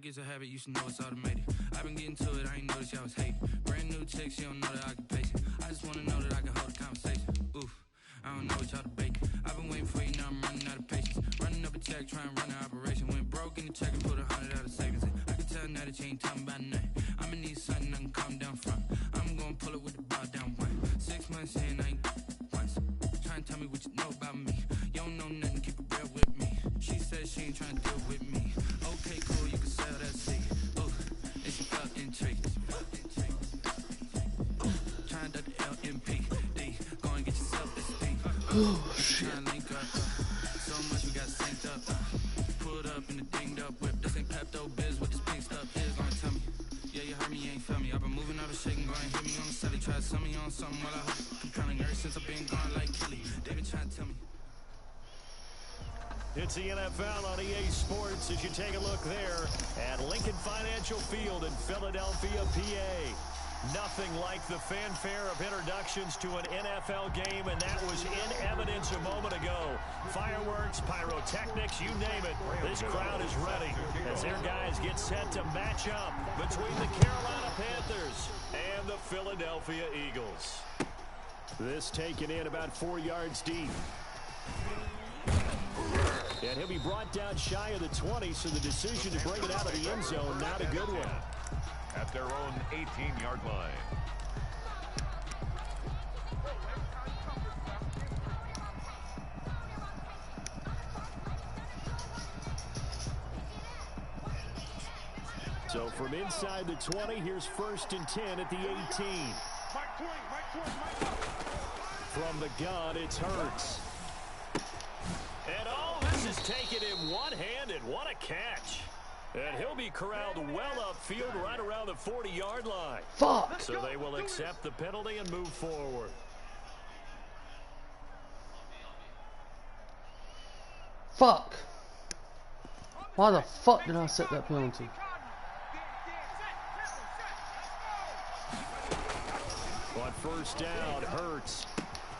like it's a habit, you should know it's automated. I've been getting to it, I ain't noticed y'all was hating. Brand new chick, she don't know the occupation. I just wanna know that I can hold a conversation. Oof, I don't know what y'all debating. I've been waiting for you, now I'm running out of patience. Running up a check, trying to run an operation. Went broke in the check and put 100 out of savings in. I can tell now that you ain't talking about nothing. I'ma need something I can calm down from. I'm gonna pull it with the bow down one. 6 months in, I ain't once. Trying to tell me what you know about me. You don't know nothing, keep it real with me. She said she ain't trying to deal with me. Okay, cool, you can sell that seat. Ooh, and she felt intrigued. Trying to the LMP. D, go and get yourself this thing. Oh, shit. Trying to link up. So much we got synced up. Pulled up in the dinged up whip. This ain't Pepto Biz with this pink stuff. Is gonna tell me. Yeah, you heard me, you ain't felt me. I've been moving all the shit and go and hit me on the celly. Try to sell me on something while I hope compelling. Ever since I've been gone like Kelly. David trying to tell me. It's the NFL on EA Sports as you take a look there at Lincoln Financial Field in Philadelphia, PA. Nothing like the fanfare of introductions to an NFL game, and that was in evidence a moment ago. Fireworks, pyrotechnics, you name it. This crowd is ready as their guys get set to match up between the Carolina Panthers and the Philadelphia Eagles. This taken in about 4 yards deep. And he'll be brought down shy of the 20, so the decision to bring it out of the end zone, not a good one. At their own 18-yard line. So from inside the 20, here's 1st and 10 at the 18. From the gun, it's Hurts. And oh, this is taken in one-handed. What a catch. And he'll be corralled well upfield right around the 40-yard line. Fuck. So they will accept the penalty and move forward. Fuck. Why the fuck did I set that penalty? On 1st down, Hurts.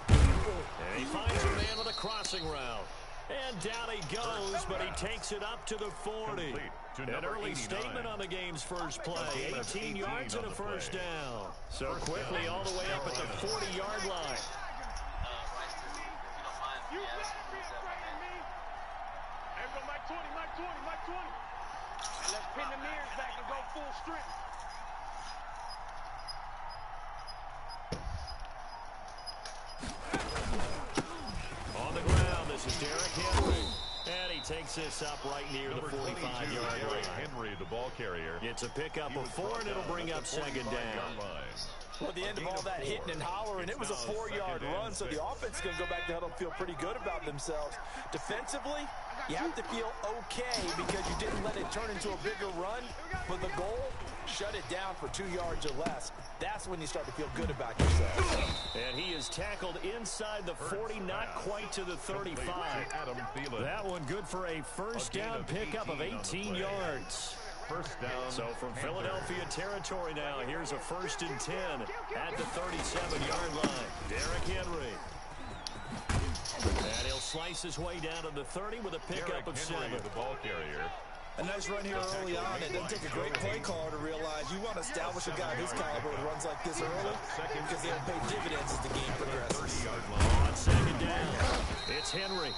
And he finds a man with a crossing route. And down he goes, but he takes it up to the 40. An early statement on the game's first play. 18 yards and a 1st down. So quickly all the way up at the 40-yard line. Let's pin the mirrors back and go full strength. On the ground, this is Derrick Henry. And he takes this up right near the 45-yard line. Henry, the ball carrier. It's a pickup of 4, and it'll bring up 2nd down. Well, at the end of all that hitting and hollering, it was a 4-yard run, so the offense is going to go back to huddle and feel pretty good about themselves. Defensively, you have to feel okay because you didn't let it turn into a bigger run, but the goal, shut it down for 2 yards or less. That's when you start to feel good about yourself. And he is tackled inside the 40, not quite to the 35. That one good for a 1st down pickup of 18 yards. 1st down. So from Philadelphia territory now, here's a 1st and 10 at the 37-yard line. Derrick Henry. And he'll slice his way down to the 30 with a pickup of 7. The ball carrier. A nice run here early on. It doesn't take a great play caller to realize you want to establish a guy of his caliber who runs like this early because they'll pay dividends as the game progresses. On 2nd down, it's Henry.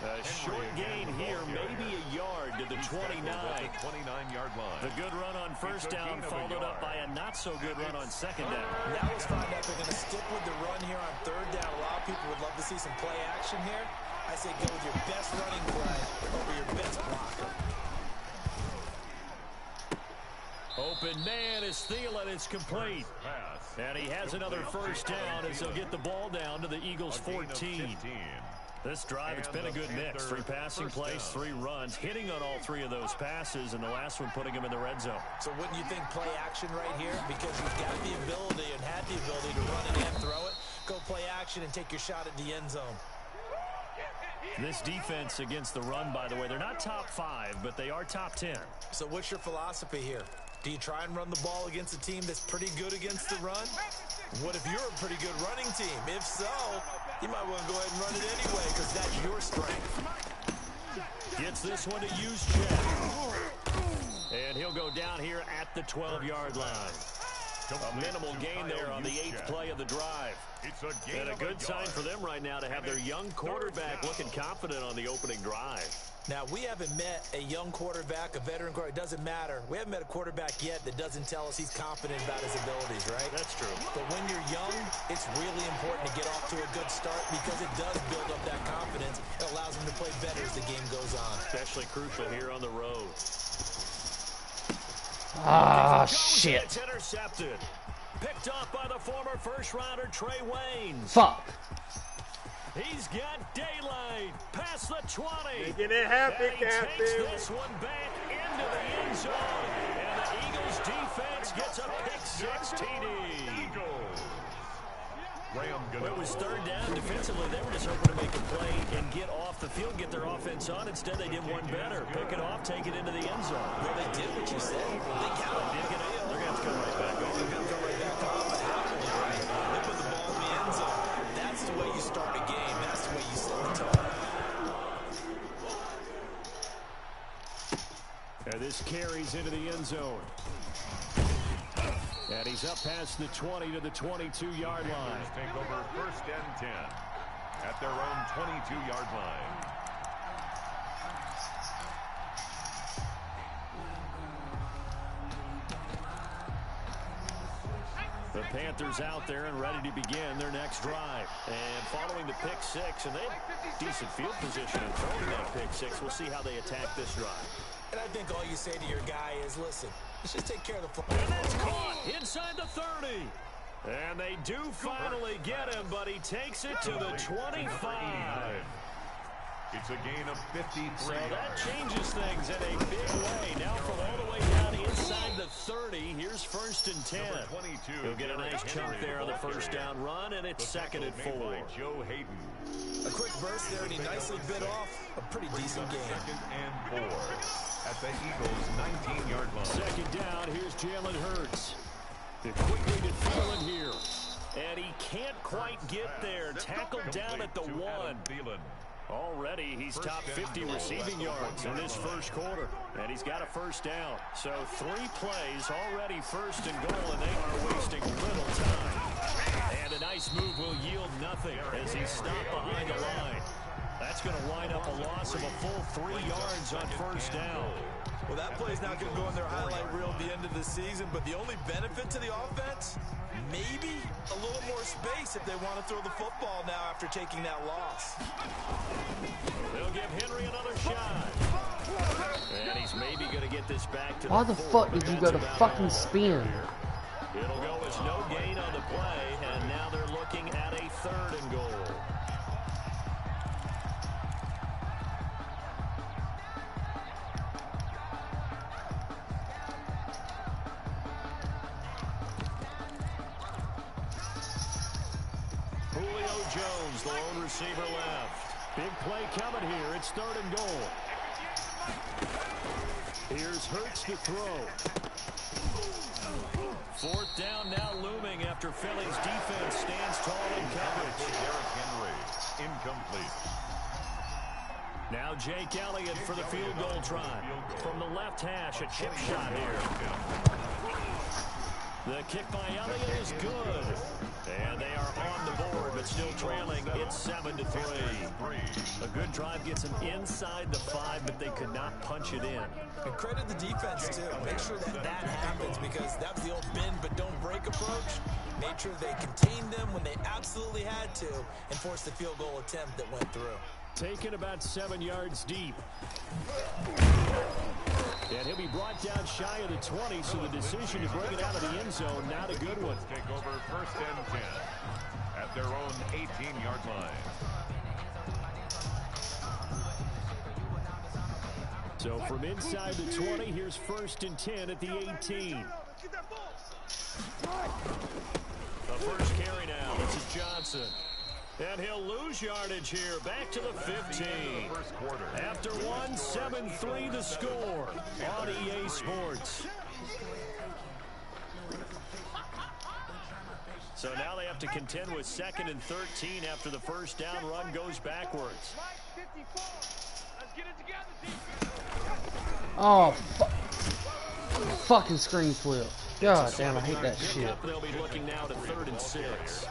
A short gain here, maybe a yard to the 29. 29-yard line. The good run on 1st down followed up by a not-so-good run on 2nd down. Now let's find out if they're going to stick with the run here on 3rd down. A lot of people would love to see some play action here. I say go with your best running play over your best blocker. Open man is Thielen. It's complete. And he has another 1st down as he'll get the ball down to the Eagles' 14. This drive, it's been a good mix. 3 passing plays, 3 runs, hitting on all 3 of those passes, and the last one putting him in the red zone. So wouldn't you think play action right here? Because you've got the ability and had the ability to run it and throw it. Go play action and take your shot at the end zone. This defense against the run, by the way, they're not top 5, but they are top 10. So what's your philosophy here? Do you try and run the ball against a team that's pretty good against the run? What if you're a pretty good running team? If so, you might want to go ahead and run it anyway because that's your strength. Gets this one to use check. And he'll go down here at the 12-yard line. A minimal gain there on the 8th play of the drive. And a good sign for them right now to have their young quarterback looking confident on the opening drive. Now, we haven't met a young quarterback, a veteran quarterback. It doesn't matter. We haven't met a quarterback yet that doesn't tell us he's confident about his abilities, right? That's true. But when you're young, it's really important to get off to a good start because it does build up that confidence. It allows him to play better as the game goes on. Especially crucial here on the road. Ah, shit. It's intercepted. Picked off by the former first-rounder Trey Waynes. Fuck. He's got daylight past the 20. Making it happy, and he takes this one back into the end zone. And the Eagles defense gets a pick-6 TD. It was third down. Defensively, they were just hoping to make a play and get off the field, get their offense on. Instead, they did one better. Pick it off, take it into the end zone. Well, they did what you said. They counted. They're going to have to come right back. They're going to come right back off. But they put the ball in the end zone. That's the way you start a game. That's the way you set the tone. And this carries into the end zone. And he's up past the 20 to the 22-yard line. Take over 1st and 10 at their own 22-yard line. The Panthers out there and ready to begin their next drive. And following the pick-6, and they have decent field position in throwing that pick-6. We'll see how they attack this drive. And I think all you say to your guy is, listen, let's just take care of the football. And that's caught inside the 30. And they do finally get him, but he takes it to the 25. It's a gain of 53 So that yards. changes things in a big way. Now from all the way down inside the 30, here's 1st and 10. Number 22. He'll get a nice chunk there on the first down run, and it's 2nd and 4. Joe Hayden. A quick burst there, and he nicely bit off a pretty decent game. 2nd and 4 at the Eagles' 19-yard line. 2nd down, here's Jalen Hurts. They're quickly to Thielen here. And he can't quite get there. Tackled down at the 1. Already, he's top 50 receiving yards in this first quarter. And he's got a first down. So 3 plays, already 1st and goal, and they are wasting little time. And a nice move will yield nothing as he's stopped behind the line. That's going to wind up a loss of a full 3 yards on 1st down. Well, that play's not going to go in their highlight reel at the end of the season, but the only benefit to the offense, maybe a little more space if they want to throw the football now after taking that loss. They'll give Henry another shot. And he's maybe going to get this back to Why the fuck did you go to That's about fucking all. spin? It'll go as no gain on the play, and now they're looking at a 3rd and goal. Julio Jones, the lone receiver left. Big play coming here. It's 3rd and goal. Here's Hurts to throw. 4th down now looming after Philly's defense stands tall in coverage. Derrick Henry, incomplete. Now Jake Elliott for the field goal try. From the left hash, a chip shot here. The kick by Elliott is good. And they are on the board, but still trailing. It's 7-3. A good drive gets them inside the 5, but they could not punch it in. And credit the defense, too. Make sure that happens because that was the old bend but don't break approach. Made sure they contained them when they absolutely had to and forced the field goal attempt that went through. Taken about 7 yards deep. And he'll be brought down shy of the 20, so the decision to bring it out of the end zone, not a good one. Take over 1st and 10 at their own 18-yard line. So from inside the 20, here's 1st and 10 at the 18. The first carry now. This is Johnson. And he'll lose yardage here. Back to the 15. First quarter. After 1, 7-3 the score on EA Sports. So now they have to contend with 2nd and 13 after the first down run goes backwards. Oh, fuck. Fucking screen flip. God damn, I hate that shit. They'll be looking now to 3rd and 6.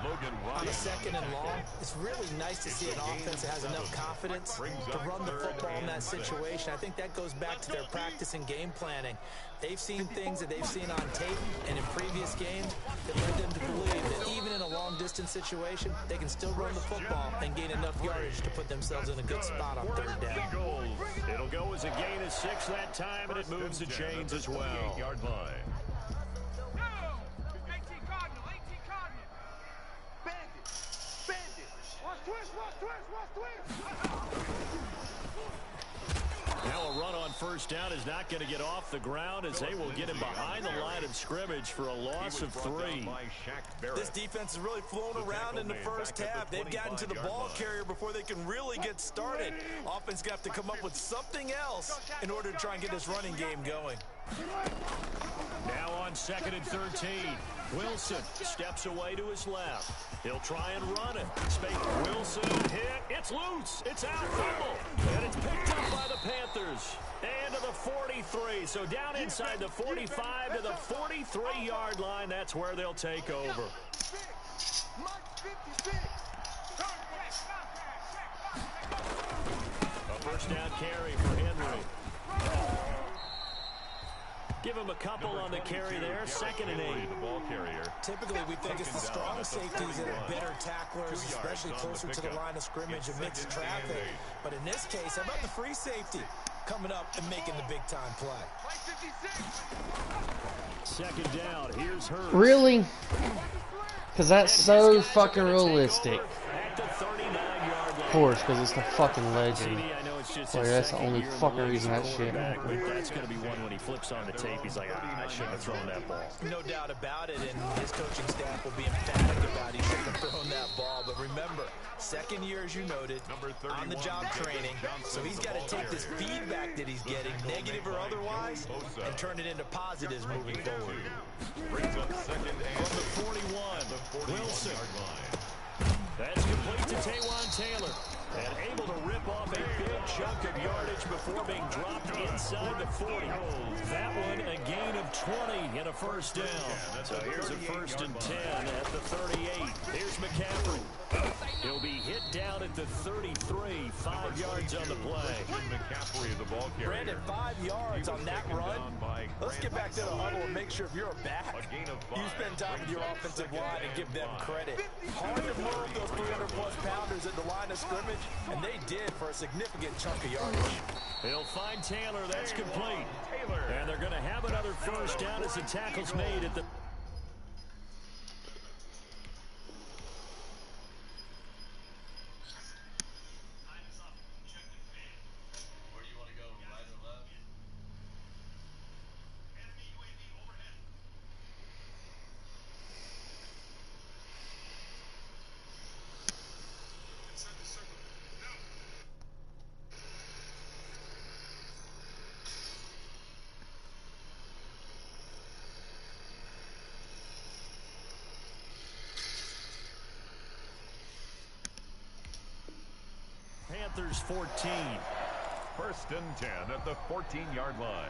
On the 2nd and long, it's really nice to see an offense that has enough confidence to run the football in that situation. I think that goes back to their practice and game planning. They've seen things that they've seen on tape and in previous games that led them to believe that even in a long-distance situation, they can still run the football and gain enough yardage to put themselves in a good spot on 3rd down. It'll go as a gain of 6 that time, and it moves the chains as well. 8-yard line. Now a run on 1st down is not going to get off the ground as they will get him behind the line of scrimmage for a loss of 3. This defense has really flown around in the first half. They've gotten to the ball carrier before they can really get started. Offense got to come up with something else in order to try and get this running game going. Now on 2nd and 13. Wilson steps away to his left. He'll try and run it. Wilson hit. It's loose. It's out. Fumble. And it's picked up by the Panthers. And to the 43. So down inside the 45 to the 43-yard line. That's where they'll take over. A 1st down carry for Henry. Give him a couple on the carry there. 2nd and 8. The ball carrier. Typically, we think it's the strong safeties that are better tacklers, especially closer to the line of scrimmage amidst traffic. But in this case, how about the free safety coming up and making the big-time play? 2nd down. Here's Hurts. Really? Because that's so fucking realistic. At the 39-yard line. Of course, because it's the fucking legend. I know it's just Like, that's the only fucking reason that shit happened. happened. That's going to be one when he flips on the tape. He's like, I shouldn't have thrown that ball. No doubt about it, and his coaching staff will be emphatic about he shouldn't have thrown that ball. But remember, 2nd year, as you noted, on the job training, so he's got to take this feedback that he's getting, negative or otherwise, and turn it into positives moving forward. Brings up 2nd and From the 41, Wilson. That's complete to Taywan Taylor. And able to rip off a big chunk of yardage before being dropped inside the 40. That one a gain of 20 and a 1st down. So here's a 1st and 10 at the 38. Here's McCaffrey. He'll be hit down at the 33, 5 yards on the play. McCaffrey, the ball carrier. Brandon, 5 yards on that run. Let's get back to the huddle and make sure if you're a back, you spend time with your offensive line and give them credit. Hard to move those 300-plus pounders at the line of scrimmage, and they did for a significant chunk of yardage. He'll find Taylor. That's complete. And they're going to have another 1st down as the tackle's made at the... Panthers 14. 1st and 10 at the 14-yard line.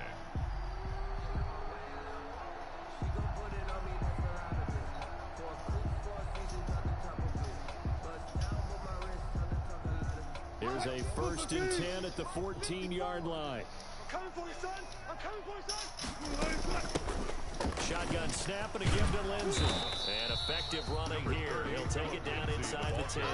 Here's a 1st and 10 at the 14-yard line. I'm coming for you, son. I'm coming for you, son. Shotgun snap and a give to Lindsay. And effective running here. He'll take it down inside the 10.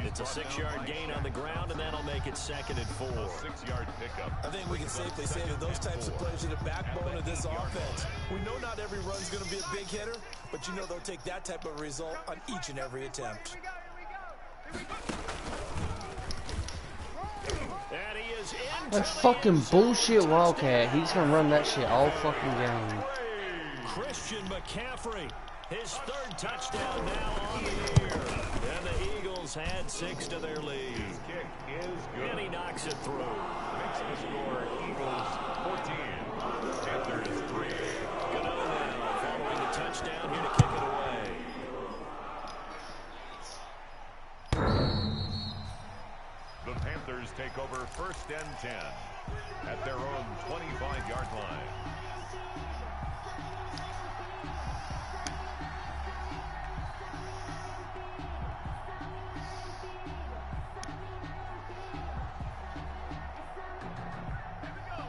It's a 6-yard gain on the ground, and that'll make it 2nd and 4. 6-yard pickup. I think we can safely say that those types of plays are the backbone of this offense. We know not every run's going to be a big hitter, but you know they'll take that type of result on each and every attempt. And he is That's fucking bullshit, Wildcat. He's gonna run that shit all fucking game. Christian McCaffrey, his 3rd touchdown now on the year. And the Eagles had 6 to their lead. His kick is good. And he knocks it through. Makes the score Eagles 14, Panthers 3. Gano now following the touchdown here to kick it away. The Panthers take over 1st and 10. at their own 25-yard line.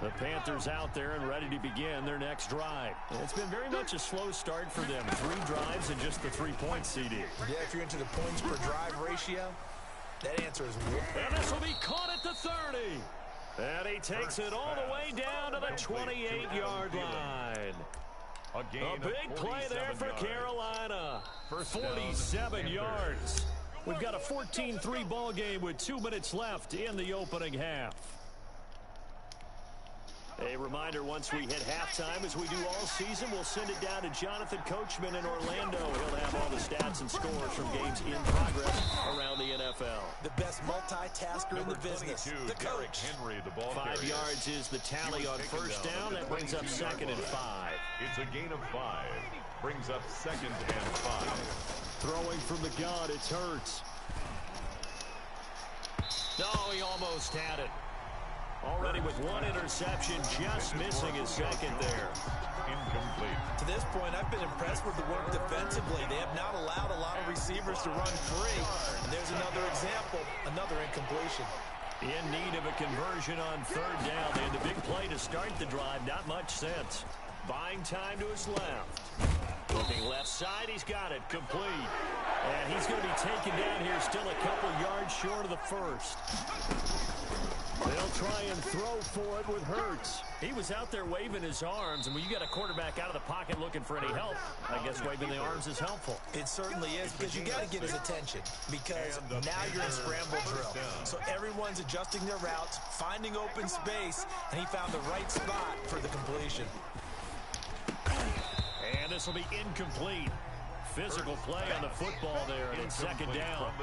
The Panthers out there and ready to begin their next drive. It's been very much a slow start for them. 3 drives and just the 3 points, CD. Yeah, if you're into the points per drive ratio, that answer is one. And this will be caught at the 30. And he takes it all the way down to the 28-yard line. A big play there for Carolina. 47 yards. We've got a 14-3 ball game with 2 minutes left in the opening half. A reminder, once we hit halftime, as we do all season, we'll send it down to Jonathan Coachman in Orlando. He'll have all the stats and scores from games in progress around the NFL. The best multitasker in the business, the coach. Henry, the ball 5 carrier. yards is the tally on first down. That brings up 2nd and 5. It's a gain of 5. Brings up 2nd and 5. Throwing from the gun, it's Hurts. No, he almost had it. Already with 1 interception, just missing his 2nd there. Incomplete. To this point, I've been impressed with the work defensively. They have not allowed a lot of receivers to run free. And there's another example, another incompletion. In need of a conversion on 3rd down. They had the big play to start the drive. Not much sense. Buying time to his left. Looking left side, he's got it. Complete. And he's going to be taken down here, still a couple yards short of the 1st. They'll try and throw for it with Hurts. He was out there waving his arms, and when you got a quarterback out of the pocket looking for any help, I guess waving the arms is helpful. It certainly is, because you got to get his attention, because now you're in scramble drill. So everyone's adjusting their routes, finding open space, and he found the right spot for the completion. And this will be incomplete. Physical play on the football there, and it's 2nd down.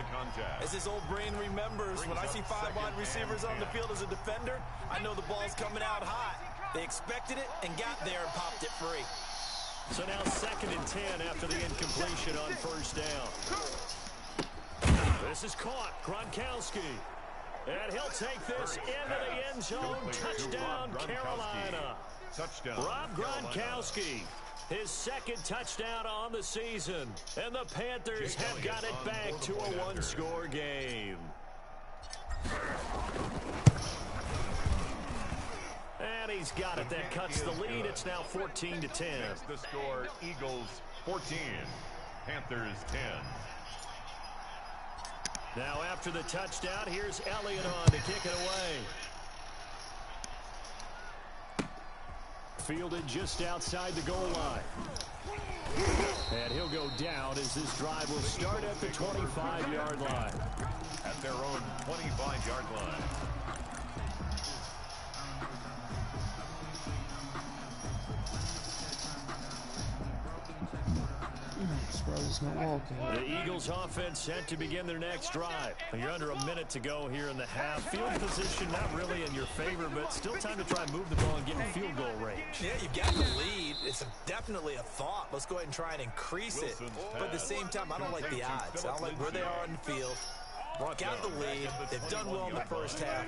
As his old brain remembers, when I see 5 wide receivers on the field as a defender, I know the ball's coming out hot. They expected it and got there and popped it free. So now 2nd and 10 after the incompletion on first down. This is caught. Gronkowski. And he'll take this into the end zone. Touchdown, Carolina. Rob Gronkowski. His 2nd touchdown on the season. And the Panthers have got it back to a 1-score game. And he's got it. That cuts the lead. It's now 14-10. That's the score. Eagles 14. Panthers 10. Now after the touchdown, here's Elliott on to kick it away. Fielded just outside the goal line. And he'll go down as this drive will start at the 25-yard line. At their own 25-yard line. The Eagles offense set to begin their next drive. You're under a minute to go here in the half. Field position not really in your favor, but still time to try and move the ball and get in field goal range. Yeah, you've got the lead. It's definitely a thought. Let's go ahead and try and increase it. But at the same time, I don't like the odds. I don't like where they are on the field. Got the lead. They've done well in the first half.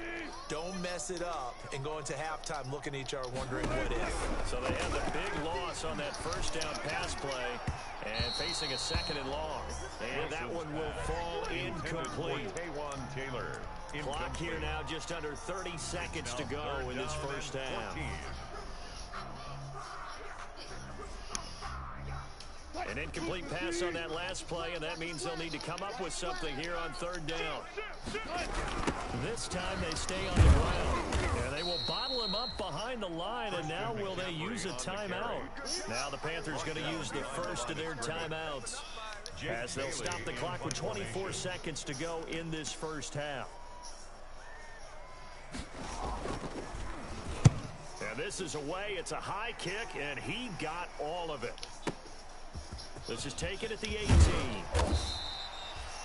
Don't mess it up and go into halftime looking at each other wondering what if. So they have the big loss on that first down pass play and facing a 2nd and long. And that one will fall incomplete. Clock here now just under 30 seconds to go in this first half. An incomplete pass on that last play, and that means they'll need to come up with something here on 3rd down. This time they stay on the ground, and they will bottle him up behind the line, and now will they use a timeout? Now the Panthers going to use the first of their timeouts as they'll stop the clock with 24 seconds to go in this first half. And this is away. It's a high kick, and he got all of it. This is taken at the 18.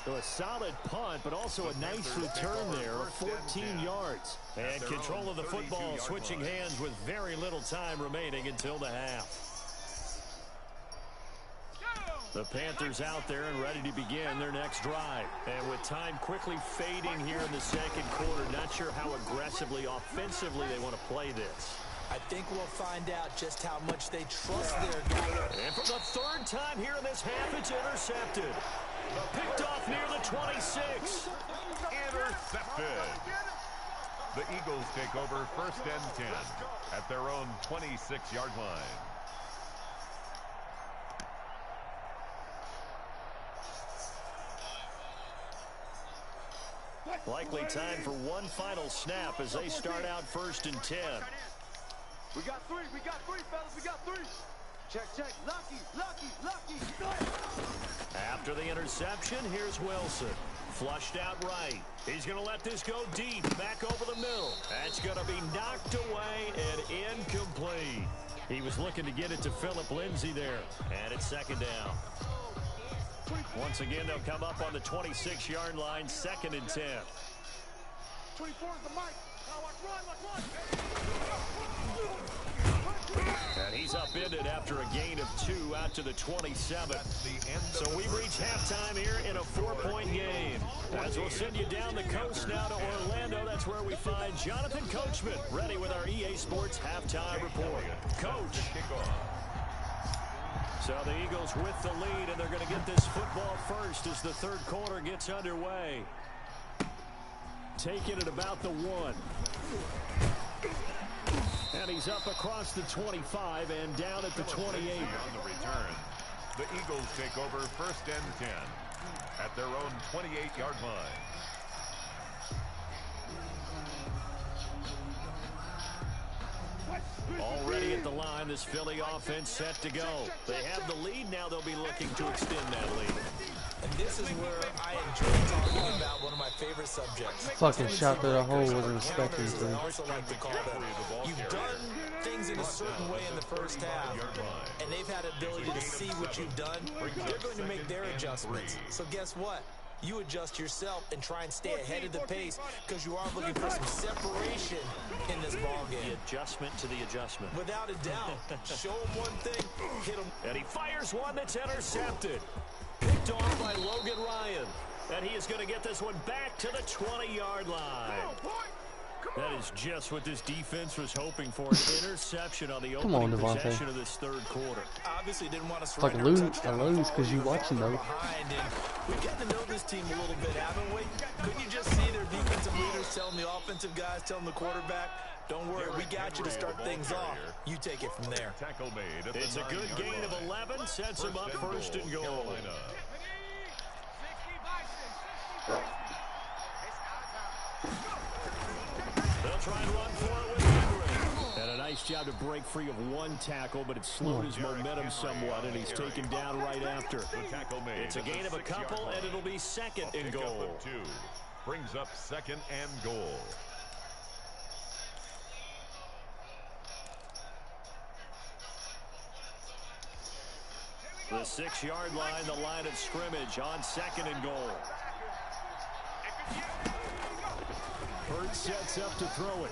So a solid punt, but also a nice return there of 14 yards. And control of the football switching hands with very little time remaining until the half. The Panthers out there and ready to begin their next drive. And with time quickly fading here in the second quarter, not sure how aggressively, offensively they want to play this. I think we'll find out just how much they trust their guy. And for the third time here in this half, it's intercepted. Picked off near the 26. Intercepted. The Eagles take over 1st and 10 at their own 26-yard line. Likely time for one final snap as they start out 1st and 10. We got three, fellas, we got three. Check, lucky. After the interception, here's Wilson. Flushed out right. He's going to let this go deep, back over the middle. That's going to be knocked away and incomplete. He was looking to get it to Phillip Lindsay there. And it's 2nd down. Once again, they'll come up on the 26-yard line, 2nd and 10. 24 is the mic. Now watch. And he's upended after a gain of 2 out to the 27. So we've reached halftime here in a 4-point game. As we'll send you down the coast now to Orlando, that's where we find Jonathan Coachman, ready with our EA Sports halftime report. Coach. So the Eagles with the lead, and they're going to get this football first as the third quarter gets underway. Taking it about the 1. And he's up across the 25 and down at the 28. On the return, the Eagles take over 1st and 10 at their own 28-yard line. Already at the line, this Philly offense set to go. They have the lead, now they'll be looking to extend that lead. And this is where I enjoy talking about one of my favorite subjects. Fucking shot through the hole, wasn't expecting I to. also like to call them. You've done things in a certain way in the first half, and they've had ability to see what you've done. They're going to make their adjustments. So guess what? You adjust yourself and try and stay ahead of the pace because you are looking for some separation in this ballgame. The adjustment to the adjustment. Without a doubt. Show him one thing, hit him. And he fires one that's intercepted. Picked off by Logan Ryan. And he is going to get this one back to the 20-yard line. That is just what this defense was hoping for. An interception on the opening possession of this third quarter. Obviously didn't want to Fucking lose because you watching though. We've gotten to know this team a little bit, haven't we? Couldn't you just see their defensive leaders telling the offensive guys, telling the quarterback, don't worry, we got you to start things off. You take it from there. It's a good gain of 11, sets them up 1st and goal. They'll try and run for it with Henry. And a nice job to break free of one tackle, but it slowed his momentum somewhat, and he's taken down right after. It's a gain of a couple, and it'll be 2nd and goal. Brings up 2nd and goal. The 6-yard line, the line of scrimmage on 2nd and goal. Hurts sets up to throw it.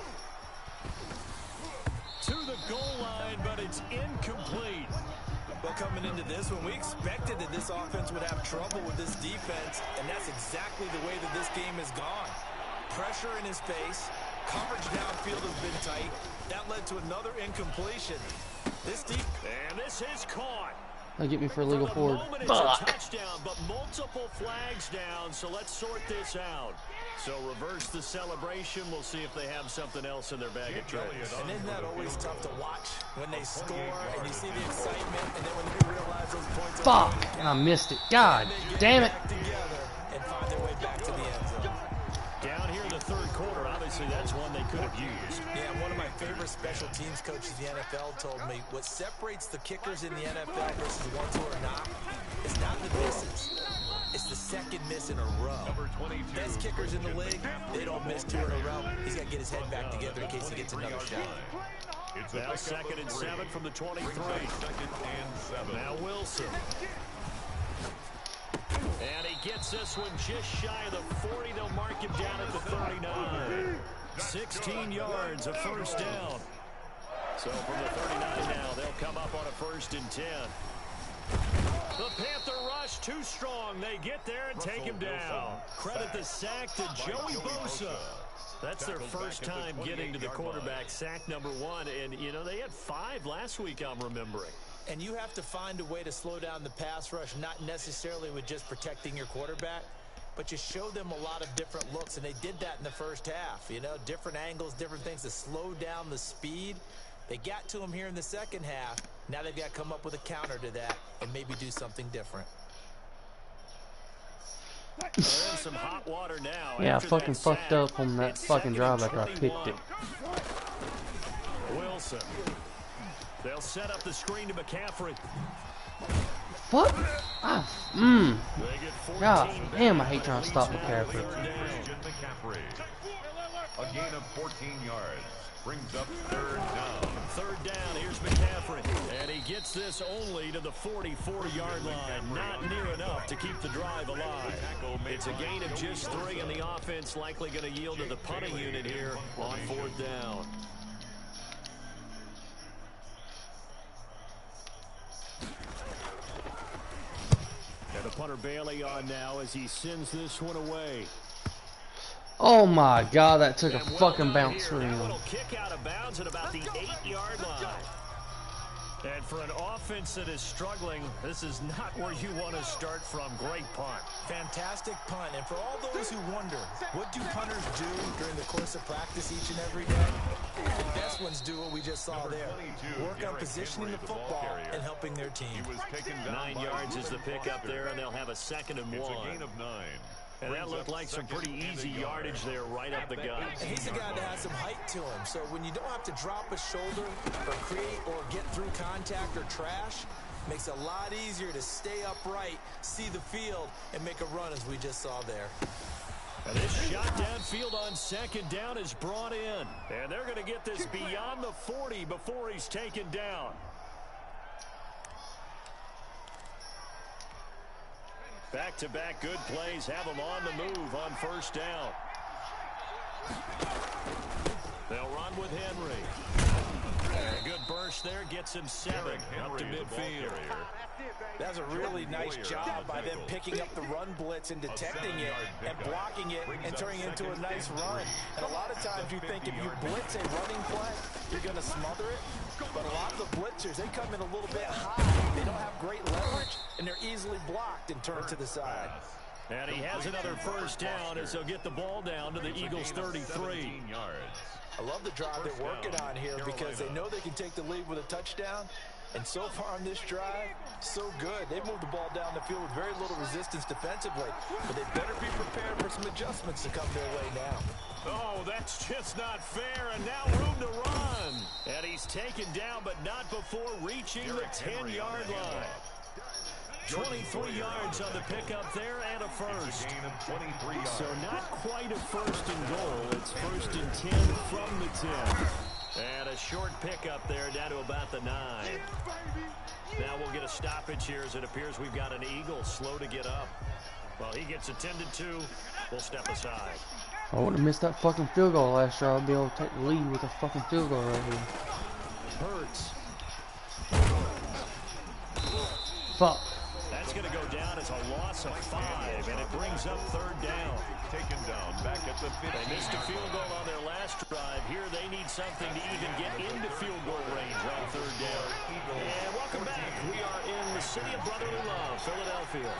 To the goal line, but it's incomplete. But coming into this one, we expected that this offense would have trouble with this defense, and that's exactly the way that this game has gone. Pressure in his face, coverage downfield has been tight. That led to another incompletion. And this is caught. They get me for illegal forward. It's a touchdown, but multiple flags down, so let's sort this out. So reverse the celebration. We'll see if they have something else in their bag of tricks. And isn't that always tough to watch when they score and you see the excitement, and then when they realize those points are Fuck! And I missed it. God damn it. Together and find their way back to the end zone. Down here in the third quarter, obviously that's one they could have used. Yeah, one of my favorite special teams coaches in the NFL told me what separates the kickers in the NFL versus the ones who are not is not the misses. It's the second miss in a row. Best kickers in the league, they don't miss 2 in a row. He's got to get his head back together in case he gets another shot. Now 2nd and 7 from the 23. Now Wilson. And he gets this one just shy of the 40. They'll mark him down at the 39. 16 yards, a first down. So from the 39 now, they'll come up on a 1st and 10. The Panther rush too strong. They get there and take him down. Credit the sack to Joey Bosa. That's their first time getting to the quarterback, sack number 1. And, you know, they had 5 last week, I'm remembering. And you have to find a way to slow down the pass rush, not necessarily with just protecting your quarterback, but you show them a lot of different looks, and they did that in the first half. You know, different angles, different things to slow down the speed. They got to him here in the second half. Now they've got to come up with a counter to that and maybe do something different. Some hot water now. Yeah, I fucking fucked up on that fucking drive after I picked it. Wilson. They'll set up the screen to McCaffrey. Fuck. God damn, I hate trying to stop McCaffrey. A gain of 14 yards. Brings up 3rd down. 3rd down, here's McCaffrey. And he gets this only to the 44-yard line. Not near enough to keep the drive alive. It's a gain of just 3, and the offense likely going to yield to the punting unit here on 4th down. And the punter Bailey on now as he sends this one away. Oh my God, that took a fucking bounce for him. Little kick out of bounds at about the 8-yard line. And for an offense that is struggling, this is not where you want to start from. Great punt. Fantastic punt. And for all those who wonder, what do punters do during the course of practice each and every day? The best ones do what we just saw there. Work on positioning the football and helping their team. 9 yards is the pickup there, and they'll have a 2nd and 1. It's a gain of 9. And that looked like some pretty easy yardage there right up the gut. And he's a guy that has some height to him. So when you don't have to drop a shoulder or create or get through contact or trash, makes it a lot easier to stay upright, see the field, and make a run as we just saw there. And this shot downfield on 2nd down is brought in. And they're going to get this beyond the 40 before he's taken down. Back-to-back good plays have them on the move on 1st down. They'll run with Henry. A good burst there, gets him 7 up to midfield. That's a really nice job by them picking up the run blitz and detecting it and blocking it and turning it into a nice run. And a lot of times you think if you blitz a running play, you're going to smother it. But a lot of the blitzers, they come in a little bit high. They don't have great leverage, and they're easily blocked and turned to the side. And he has another 1st down as they'll get the ball down to the Eagles' 33. I love the drive they're working on here because they know they can take the lead with a touchdown. And so far on this drive, so good. They've moved the ball down the field with very little resistance defensively. But they better be prepared for some adjustments to come their way now. Oh, that's just not fair. And now room to run. And he's taken down, but not before reaching the 10-yard line. 23 yards on the pickup there and a 1st. So not quite a 1st and goal. It's 1st and 10 from the 10. And a short pickup there down to about the 9. Now we'll get a stoppage here as it appears we've got an Eagle slow to get up. Well, he gets attended to. We'll step aside. I wouldn't have missed that fucking field goal last year. I'd be able to take the lead with a fucking field goal right here. Hurts. Fuck. That's going to go down as a loss of 5, and it brings up 3rd down. Taken down back at the 50. They missed a field goal on their last drive. Here they need something to even get into field goal range on 3rd down. And welcome back. We are in the city of brotherly love, Philadelphia.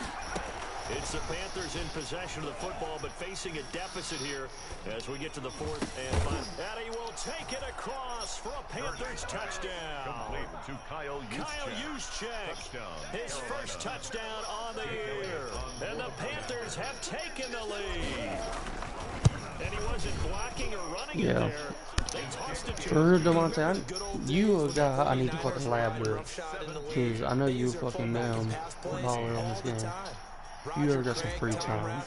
It's the Panthers in possession of the football, but facing a deficit here as we get to the 4th and 5. And he will take it across for a Panthers touchdown. Complete to Kyle Juszczyk. His first touchdown on the year. And the Panthers have taken the lead. And he wasn't blocking or running it there. They tossed it to For Devontae, you a guy I need to fucking lab with. Because I know you fucking baller on this game. You ever got some free time?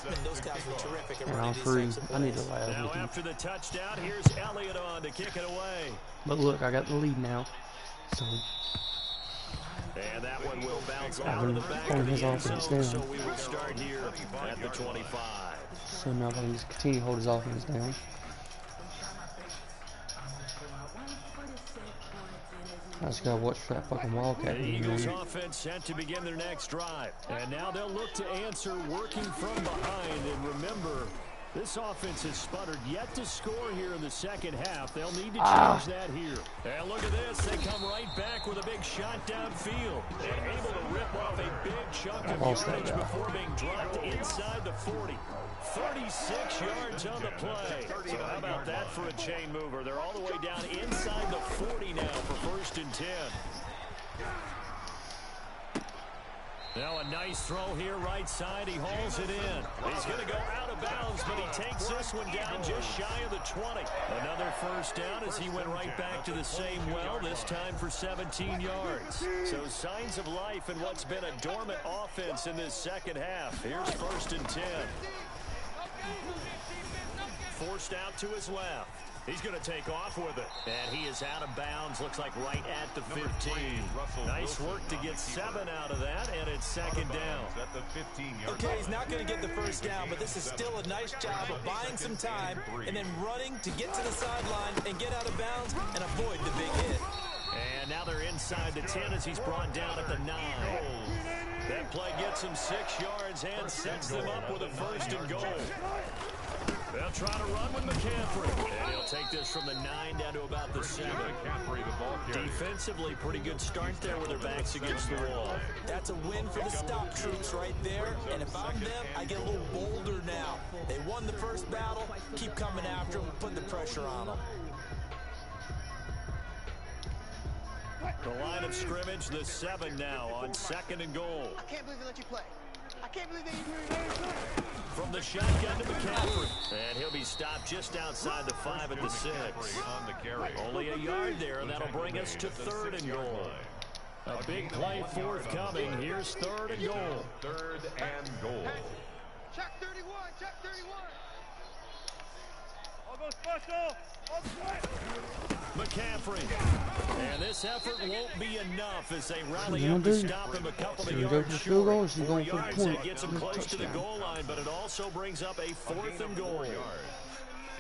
And I'm free. I need to lab with you. After the touchdown, here's Elliott on to kick it away. But look, I got the lead now. So and that one will bounce out of the back of the end zone, so we will start here at the 25. So now I can just continue to hold his offense down. I just gotta watch for that fucking Wildcat. The Eagles offense set to begin their next drive. And now they'll look to answer working from behind. And remember, this offense has sputtered yet to score here in the second half. They'll need to change that here. And look at this. They come right back with a big shot downfield. And able to rip off a big chunk of yardage before being dropped inside the 40. 36 yards on the play. So how about that for a chain mover? They're all the way down inside the 40 now for 1st and 10. Now a nice throw here right side. He hauls it in. He's going to go out of bounds, but he takes this one down just shy of the 20. Another first down as he went right back to the same well, this time for 17 yards. So signs of life in what's been a dormant offense in this second half. Here's 1st and 10. Forced out to his left. He's going to take off with it. And he is out of bounds. Looks like right at the 15. Nice work to get 7 out of that, and it's 2nd down. Okay, he's not going to get the first down, but this is still a nice job of buying some time and then running to get to the sideline and get out of bounds and avoid the big hit. And now they're inside the 10 as he's brought down at the 9. That play gets him 6 yards and sets them up with a 1st and goal. They'll try to run with McCaffrey. And he'll take this from the 9 down to about the 7. Defensively, pretty good start there with their backs against the wall. That's a win for the stock troops right there. And if I'm them, I get a little bolder now. They won the first battle. Keep coming after them. Put the pressure on them. The line of scrimmage, the 7 now on 2nd and goal. I can't believe they let you play. I can't believe they even From the shotgun to McCaffrey. And he'll be stopped just outside the 5 at the 6. Only a yard there, and that'll bring us to 3rd and goal. A big play forthcoming. Here's 3rd and goal. 3rd and goal. Check 31, check 31. All go special. All McCaffrey. And this effort won't be enough as they rally up to stop him a couple of yards short. 4 yards, and it gets him close to the goal line, but it also brings up a 4th and goal.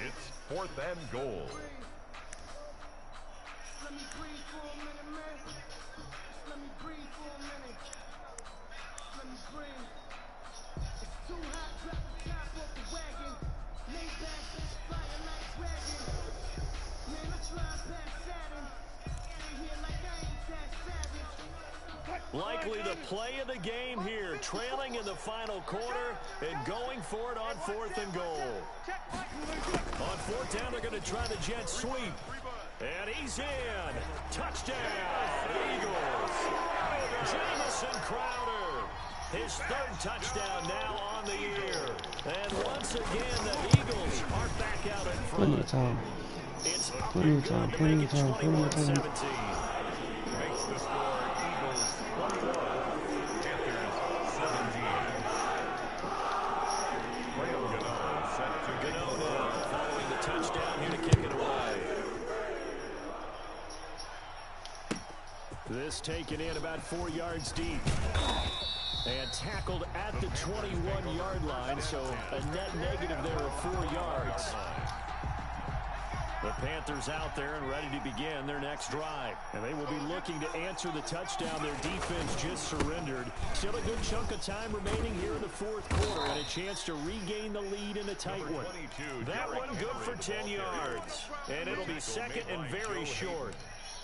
It's 4th and goal. Let me breathe for a minute, man. Let me breathe for a minute. Let me breathe. It's too hot, drop the top off the wagon. Lay back, flying like dragon. Man, I try past Saturn. Ain't here like I ain't that savage. Likely the play of the game here, trailing in the final quarter and going for it on 4th and goal. On 4th down, they're going to try the jet sweep. And he's in. Touchdown, Eagles. Jamison Crowder. His 3rd touchdown now on the year. And once again, the Eagles are back out in front. Plenty of time. It's Plenty of time. Plenty of time. Plenty of time. 21-17. Makes the score Eagles 1-1. Panthers 17. Graham Gano set to Gano following the touchdown here to kick it away. This taken in about 4 yards deep. And tackled at the 21-yard line, so a net negative there of 4 yards. The Panthers out there and ready to begin their next drive. And they will be looking to answer the touchdown their defense just surrendered. Still a good chunk of time remaining here in the 4th quarter and a chance to regain the lead in a tight one. That one good for 10 yards. And it'll be 2nd and very short.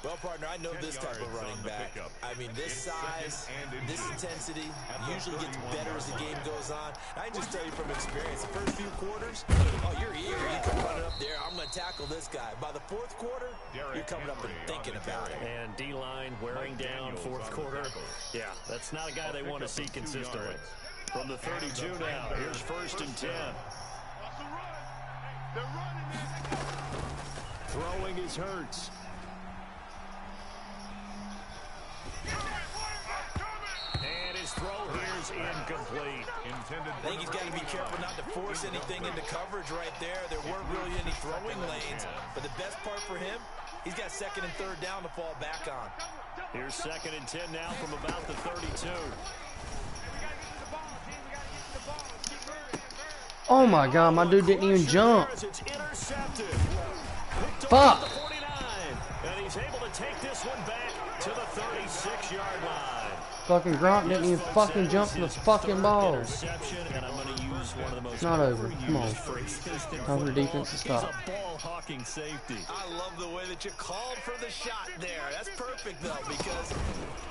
Well, partner, I know this type of running back. I mean, this size, this intensity usually gets better as the game goes on. I can just tell you from experience, the first few quarters, oh, you're eager. You come running up there, I'm going to tackle this guy. By the 4th quarter, you're coming up and thinking about it. And D-line wearing down 4th quarter. Yeah, that's not a guy they want to see consistently. From the 32 now, here's 1st and 10. Throwing is Hurts. And his throw here's incomplete. I think he's got to be careful not to force anything into coverage right there. There weren't really any throwing lanes. But the best part for him, he's got 2nd and 3rd down to fall back on. Here's 2nd and 10 now from about the 32. Oh my God, my dude didn't even jump. It's intercepted. Fuck. 49. And he's able to take this one back 6-yard line. Fucking Gronk didn't even fucking jump for the fucking ball. And I'm going to use one of the most It's not over. Come on. phrases in Time for the defense to He's stop. a ball-hawking safety. I love the way that you called for the shot there. That's perfect, though, because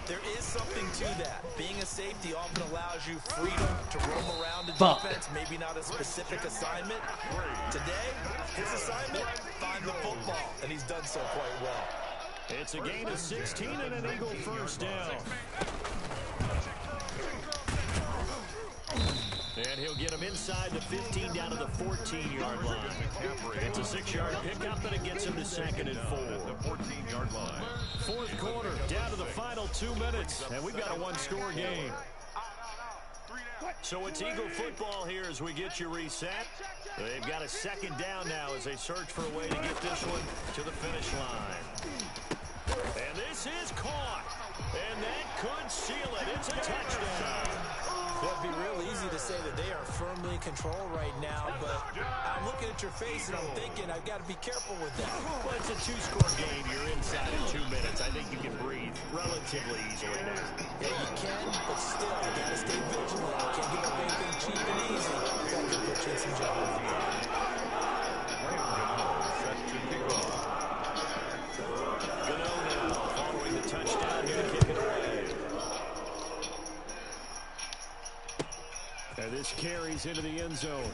there is something to that. Being a safety often allows you freedom to roam around the defense, maybe not a specific assignment. Today, his assignment, find the football, and he's done so quite well. It's a gain of 16 and an Eagle first down. And he'll get him inside the 15 down to the 14-yard line. It's a 6-yard pickup, and it gets him to 2nd and 4. The 14-yard line. Fourth quarter, down to the final 2 minutes, and we've got a one-score game. So it's Eagle football here as we get you reset. They've got a 2nd down now as they search for a way to get this one to the finish line. And this is caught. And that could seal it. It's a touchdown. It'd be real easy to say that they are firmly in control right now, but I'm looking at your face and I'm thinking I've got to be careful with that. Well, it's a 2-score game. You're inside in 2 minutes. I think you can breathe relatively easily now. Yeah, you can, but still, you got to stay vigilant. You can't give up anything cheap and easy. That could put you in some trouble. Gano now following the touchdown here to kick it away. And this carries into the end zone.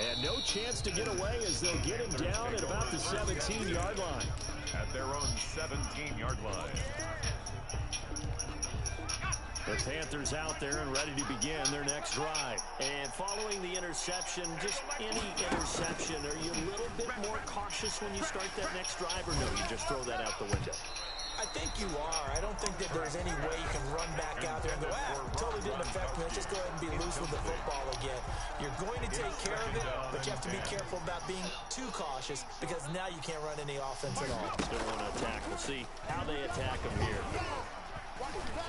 And no chance to get away as they'll get him down at about the 17-yard line. At their own 17-yard line. The Panthers out there and ready to begin their next drive. And following the interception, just any interception, are you a little bit more cautious when you start that next drive, or no, you just throw that out the window? I think you are. I don't think that there's any way you can run back out there and go, totally didn't affect me. Let's just go ahead and be loose with the football again. You're going to take care of it, but you have to be careful about being too cautious because now you can't run any offense at all. Still want to attack. We'll see how they attack him here.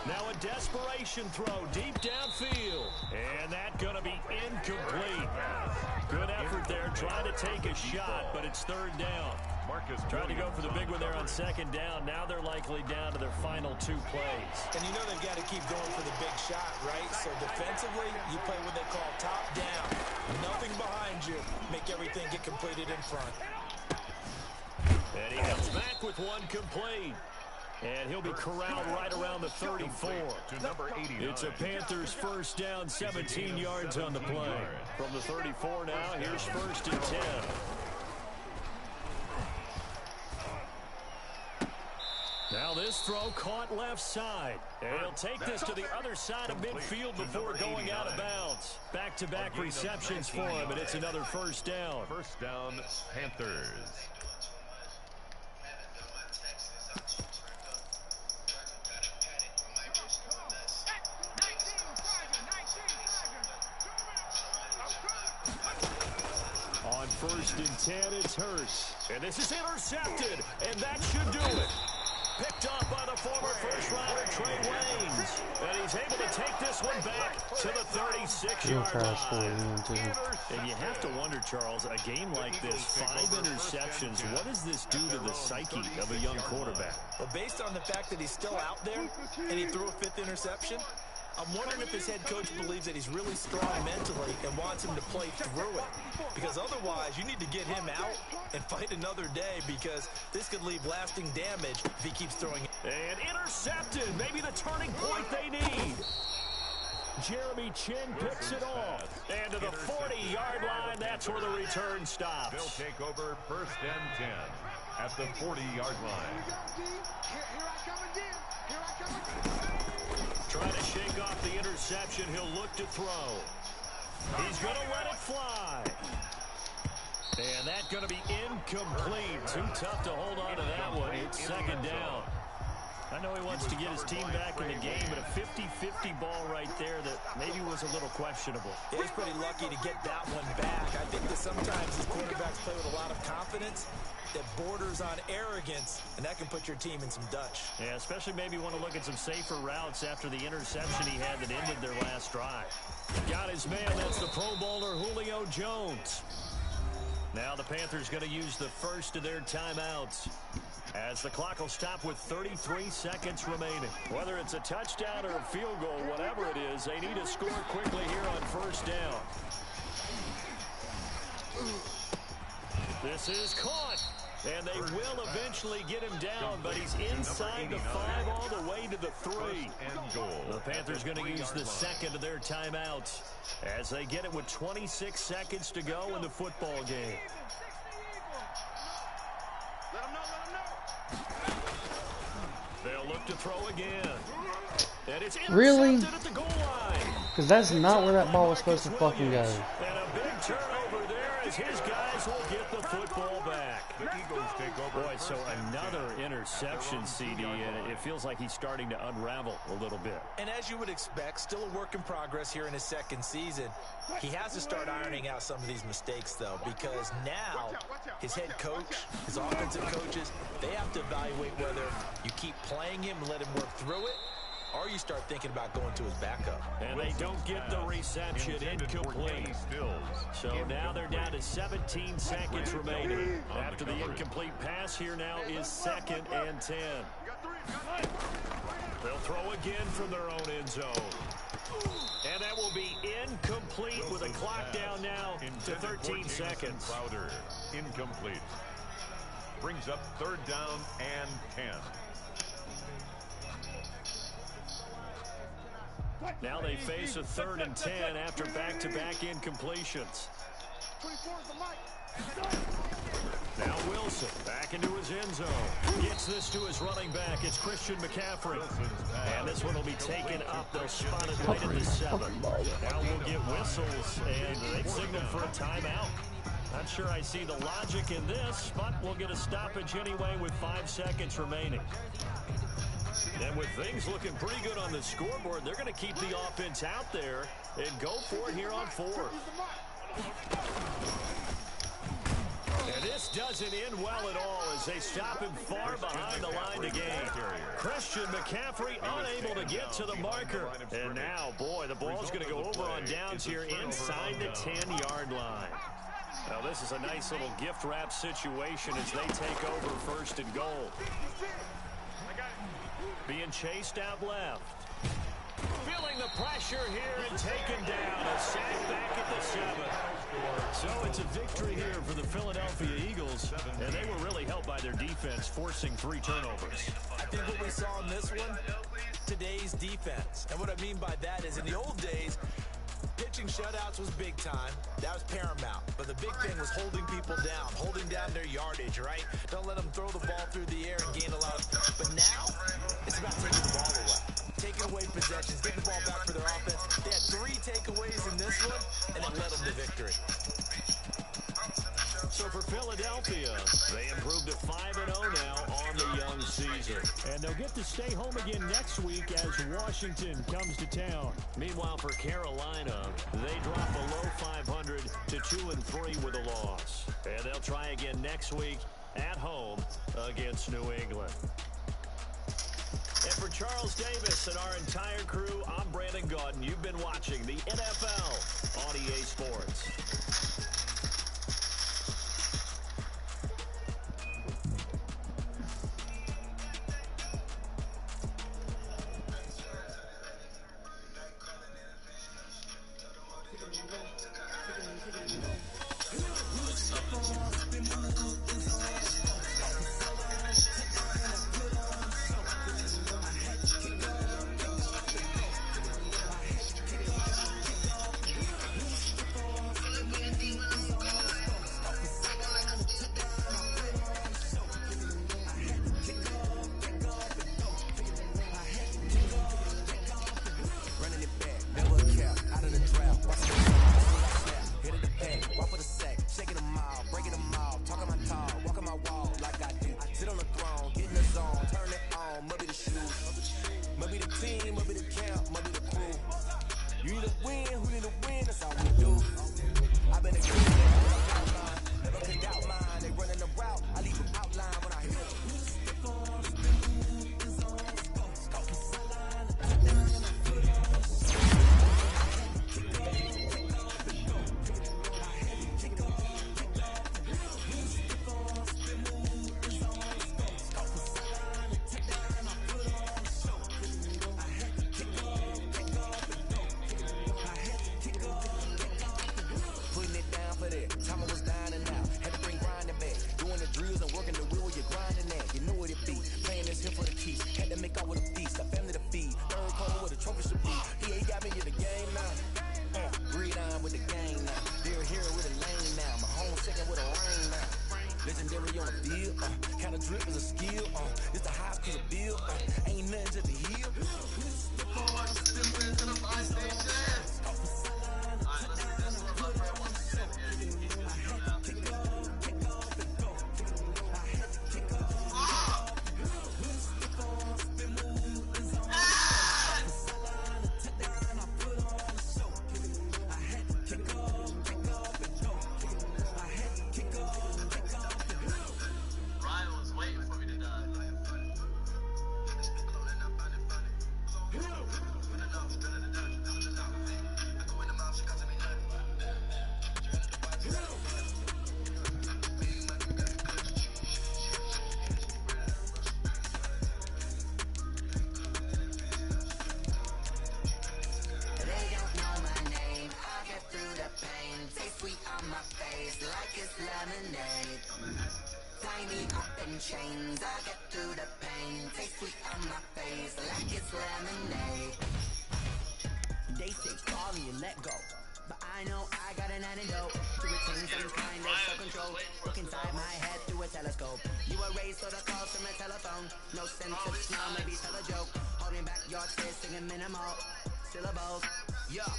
Now a desperation throw deep downfield. And that's going to be incomplete. Good effort there, trying to take a shot, but it's 3rd down. Marcus Trying to go for the big one there on 2nd down. Now they're likely down to their final 2 plays. And you know they've got to keep going for the big shot, right? So defensively, you play what they call top down. Nothing behind you. Make everything get completed in front. And he comes back with one complete. And he'll be corralled right around the 34. To number 89. It's a Panthers first down, 17 yards on the play. From the 34 now, here's 1st and 10. Now this throw caught left side. And he'll take this to the other side of midfield before going out of bounds. Back-to-back receptions for him, and it's another 1st down. First down, Panthers. On 1st and 10, it's Hurst. And this is intercepted, and that should do it. Picked off by the former first-rounder Trey Waynes. And he's able to take this one back to the 36-yard line. And you have to wonder, Charles, a game like this, 5 interceptions, what does this do to the psyche of a young quarterback? Well, based on the fact that he's still out there and he threw a 5th interception, I'm wondering if his head coach believes that he's really strong mentally and wants him to play through it. Because otherwise, you need to get him out and fight another day because this could leave lasting damage if he keeps throwing it. And intercepted. Maybe the turning point they need. Jeremy Chin picks it off. And to the 40-yard line, that's where the return stops. They'll take over 1st and 10 at the 40-yard line. Trying to shake off the interception. He'll look to throw. He's going to let it fly. And that's going to be incomplete. Too tough to hold on to that one. It's 2nd down. I know he wants to get his team back in the game, but a 50-50 ball right there that maybe was a little questionable. Yeah, he's pretty lucky to get that one back. I think that sometimes these quarterbacks play with a lot of confidence that borders on arrogance, and that can put your team in some Dutch. Yeah, especially maybe want to look at some safer routes after the interception he had that ended their last drive. Got his man. That's the Pro Bowler Julio Jones. Now the Panthers going to use the first of their timeouts. as the clock will stop with 33 seconds remaining. Whether it's a touchdown or a field goal, whatever it is, they need to score quickly here on first down. This is caught, and they will eventually get him down, but he's inside the 5 all the way to the 3. The Panthers going to use the second of their timeouts as they get it with 26 seconds to go in the football game. They'll look to throw again. And it's Really? intercepted at the goal line. Because that's not where that ball was supposed to fucking go. And a big turnover there as his guys will get the football back. The Eagles take over. Boy, so another interception, CD, and it feels like he's starting to unravel a little bit. And as you would expect, still a work in progress here in his second season. He has to start ironing out some of these mistakes, though, because now his head coach, his offensive coaches, they have to evaluate whether you keep playing him and let him work through it, or you start thinking about going to his backup. And they don't get the reception, incomplete. So now they're down to 17 seconds remaining. After the incomplete pass, here now is 2nd and 10. They'll throw again from their own end zone. And that will be incomplete with a clock down now to 13 seconds. Crowder, incomplete. Brings up 3rd down and 10. Now they face a 3rd and 10 after back-to-back incompletions. Now Wilson back into his end zone. Gets this to his running back. It's Christian McCaffrey. And this one will be taken up. They'll spot it right at the 7. Now we'll get whistles, and they've signaled for a timeout. Not sure I see the logic in this, but we'll get a stoppage anyway with 5 seconds remaining. And with things looking pretty good on the scoreboard, they're going to keep the offense out there and go for it here on 4th. And this doesn't end well at all as they stop him far behind the line to gain. Christian McCaffrey unable to get to the marker. And now, boy, the ball's going to go over on downs here inside the 10-yard line. Now, this is a nice little gift wrap situation as they take over 1st and goal. Being chased out left. Feeling the pressure here and taken down. A sack back at the 7. So it's a victory here for the Philadelphia Eagles. And they were really helped by their defense, forcing 3 turnovers. I think what we saw in this one, today's defense. And what I mean by that is in the old days, pitching shutouts was big time. That was paramount. But the big thing was holding people down, holding down their yardage, right? Don't let them throw the ball through the air and gain a lot of... But now, it's about taking the ball away. Taking away possessions, getting the ball back for their offense. They had 3 takeaways in this one, and it led them to victory. So for Philadelphia, they improved to 5-0 now on the young season. And they'll get to stay home again next week as Washington comes to town. Meanwhile, for Carolina, they drop below 500 to 2-3 with a loss. And they'll try again next week at home against New England. And for Charles Davis and our entire crew, I'm Brandon Gaudin. You've been watching the NFL on EA Sports. legendary on the field. Kinda drip is a skill. It's the high cause a bill. Ain't nothing to the hill. Chains, I get through the pain. Taste sweet on my face like it's lemonade. They say call me and let go, but I know I got an antidote to retain some kind of self-control. Look inside my head through a telescope. You were raised so the calls from a telephone. No sense of smile, maybe tell a joke. Holding back your tears, singing minimal syllables. Yeah.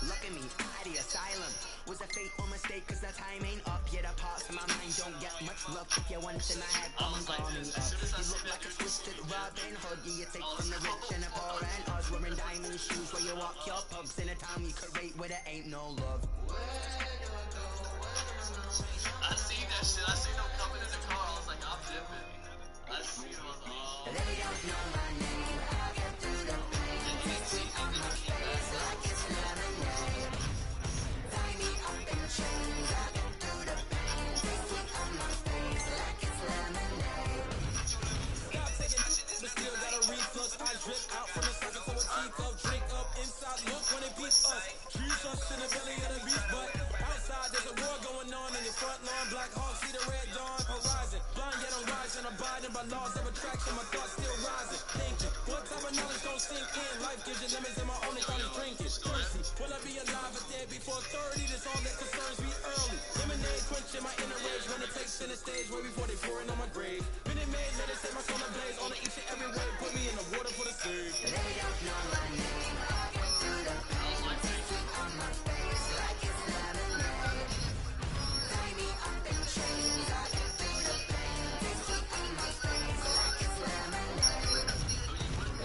Look at me, at the asylum. Was a fateful mistake cause the time ain't up. Yet a parts of my mind don't get much love. If you once in my head, come and call me up. You look like a twisted Robin Hood. You take from the rich and the poor and us. Wearing diamond shoes where you walk your pugs. In a town you could rate where there ain't no love. I seen that shit. I seen them coming in the car. I was like, I'm dipping. I seen it was all. They don't know my name. I get through the pain. Sweet on my face like it's lemonade. Tie me up in chains. I get through the pain. Sweet on my face like it's lemonade. Stop taking but still got a reflux. I drip out from the circle to a teacup. Drink up inside. Look when it beats us. Trees us in the belly of the beast. But outside there's a war going on in your front lawn. Black Hawk see the red dawn horizon. Blind yet I'm rising. Abiding by laws of attraction. My thoughts still rising. Thinking what type of knowledge don't sink in. Life gives you lemons and my only thought is drinking. Thirsty. Will I be alive or dead before 30? That's all that concerns me early. Lemonade quenching my inner rage. When it takes in the stage way before they pour it on my grave. Minute Maid, let it set my soul ablaze. On each and every way. Put me in the water for the stage. They don't know my name. I get through the pain. Sweet on my face like it's lemonade. Tie me up in chains. I get through the pain. Sweet on my face like it's lemonade.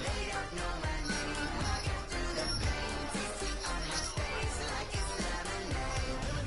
They don't know my name. I get through the pain. Sweet on my face like it's lemonade.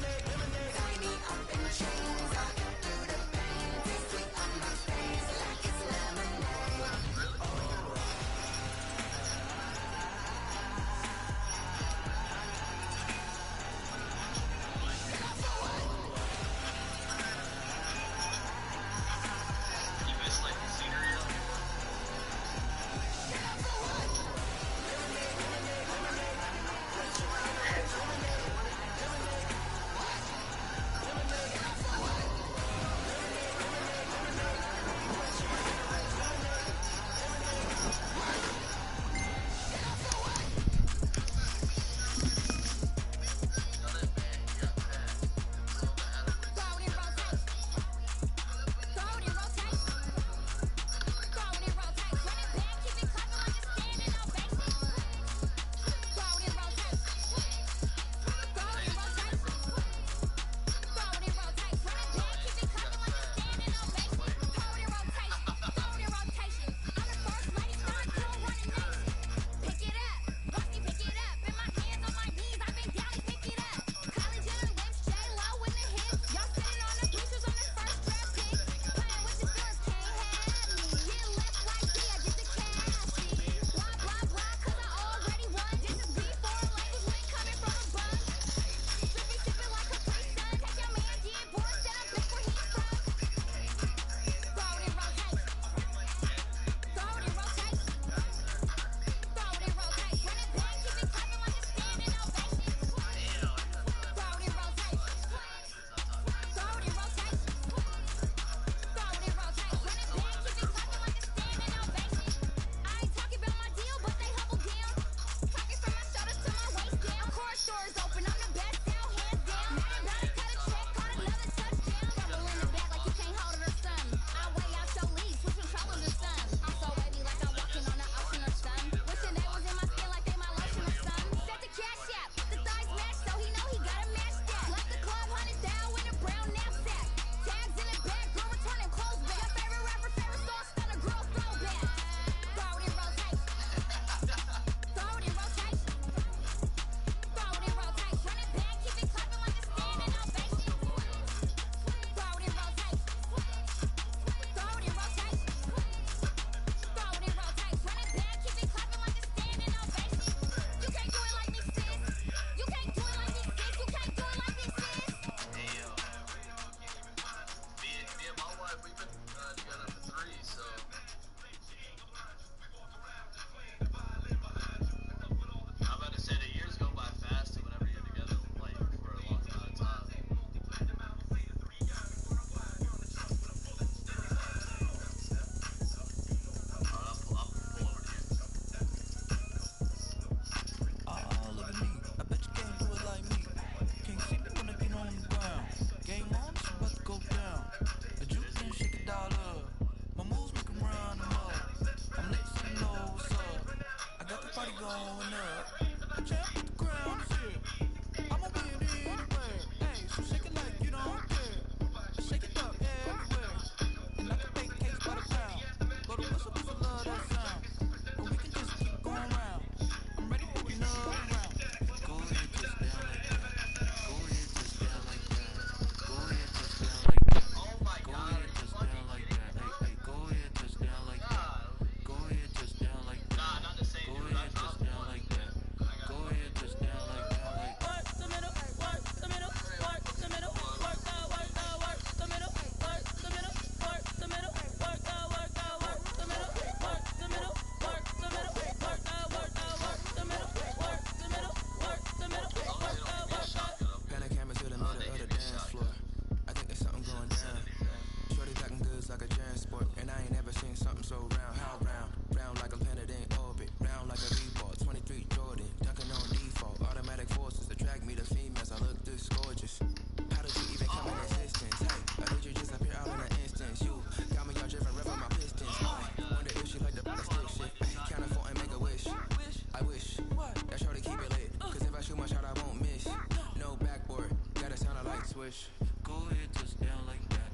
wish. Go ahead, touchdown like that.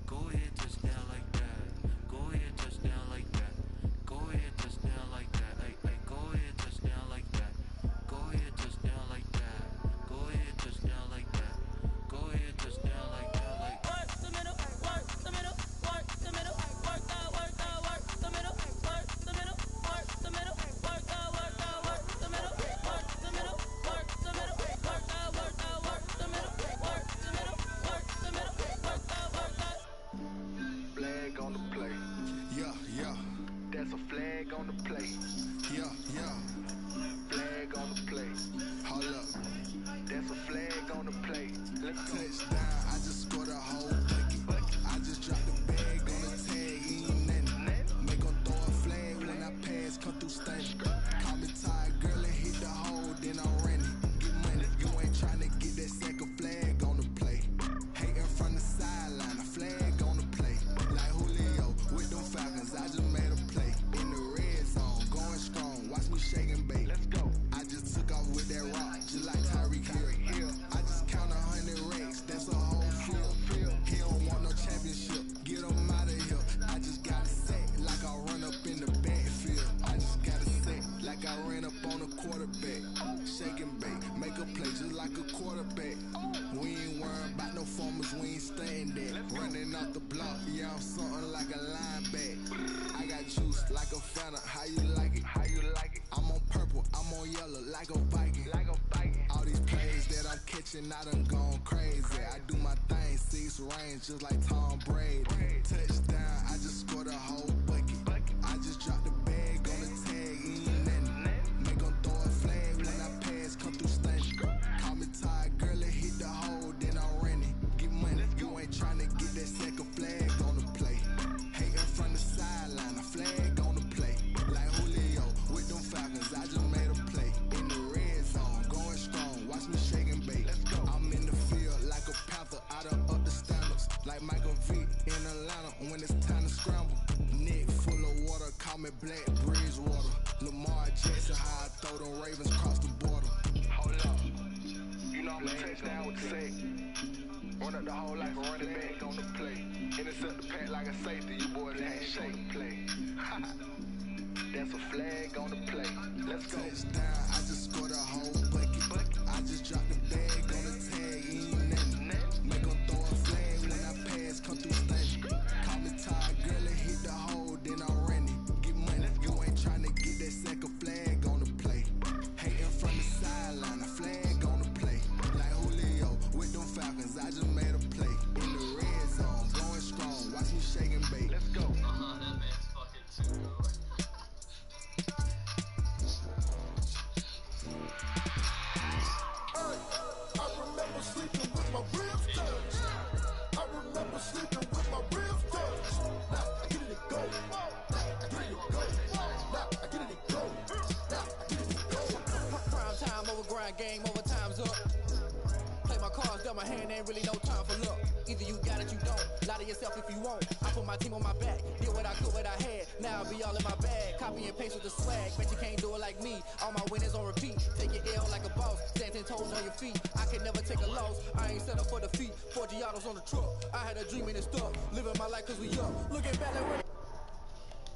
Go ahead, touchdown like that. Go ahead, touchdown like that. Go ahead, touchdown like that. Hey, hey, go ahead, touchdown like that. Go ahead, touchdown like that. Go ahead, touchdown like that. Go ahead, touchdown like that. Like work the middle, work the middle, work the middle, work out, work out, work the middle, work the middle, work the middle, work out, work out, work the middle, work the middle, work the middle, work out, work out, work the middle, work the middle, work the middle, work out, work out. Flag on the play. Yeah, yeah. That's a flag on the play. Yeah, yeah. Flag on the play. Hold up. That's a flag on the play. Let's go. Touchdown. I just scored a whole bucket. I just dropped the bag on the tag. Ain't nothing. Make 'em throw a flag when I pass. Come through stunning. Call me tired, girl, and hit the hole. Then I'm running. Get money. You ain't trying to get that second flag on the play. Hating from the sideline. A flag on the play. Like Julio with them Falcons. I just made a play. In the red zone. Going strong. Watch me shake and bake. Let's go. I just took off with that rock. Just like Tyreek Hill. I just count 100 racks. That's a whole field. He don't want no championship. Get him out of here. I just got to say like I run up in the backfield. I just got to say like I ran up on a quarterback. Shake and bake. Make a play just like a quarterback. We ain't worrying about no formers. We ain't staying there. Running off the block. Yeah, I'm something like a linebacker. I got juice like a Fanta. How you like it? How you like it? I'm on purple. I'm on yellow like a Viking. Like a Viking. All these plays that I'm catching, I done gone crazy. I do my thing, 6 range just like Tom Brady. Touchdown, I just scored a whole bucket. I just dropped the bag on the tag, ain't nothing. Make 'em throw a flag when I pass, come through stunning. Call me tired, girl, and hit the hole, then I'm running. Get money, you ain't trying to get that second flag on the play. Hating from the sideline, a flag on the play. Like Julio with them Falcons, I just made a play. In the red zone, going strong, watch me shake and bake. Let's go. I'm in the field like a Panther, out of up the standards. Like Michael Vick in Atlanta when it's time to scramble. Neck full of water, call me Black Bridgewater. Lamar Jackson, how I throw them Ravens across the border. Hold up. You know I'm a touchdown with the sack. Run up the whole like a running back on the play. Intercept the pack like a safety, you boys ain't shake play. That's a flag on the play. Let's go. Touchdown, I just scored a whole bucket. I just dropped the bag on the tag, ain't nothing. Make 'em throw a flag when I pass, come through stunning. Call me tired, girl, and hit the hole, then I'm running. Get money, you ain't trying to get that second flag on the play. Hating from the sideline, a flag on the play. Like Julio with them Falcons, I just made a play. In the red zone, going strong, watch me shake and bake. Let's go. That man's fucking too good. I remember sleeping with my ribs touched. I remember sleeping with my ribs touched. Now I get it to go. Now I get it to go. Now I get it to go. Now I get it to go. Prime time over grind game, over time's up. Play my cards, dealt my hand, ain't really no time for luck. Either you got it, you don't. Lie to yourself if you won't. I put my team on my back, did what I could, what I had. Now I'll be all in my bag, copy and paste with the swag. Bet you can't do it like me. All my winners on repeat. Take your L like a boss, stand 10 toes on your feet. I can never take a loss. I ain't set up for defeat. 4 Giottos on the truck. I had a dream and it stuck. Living my life cause we up. Looking back like where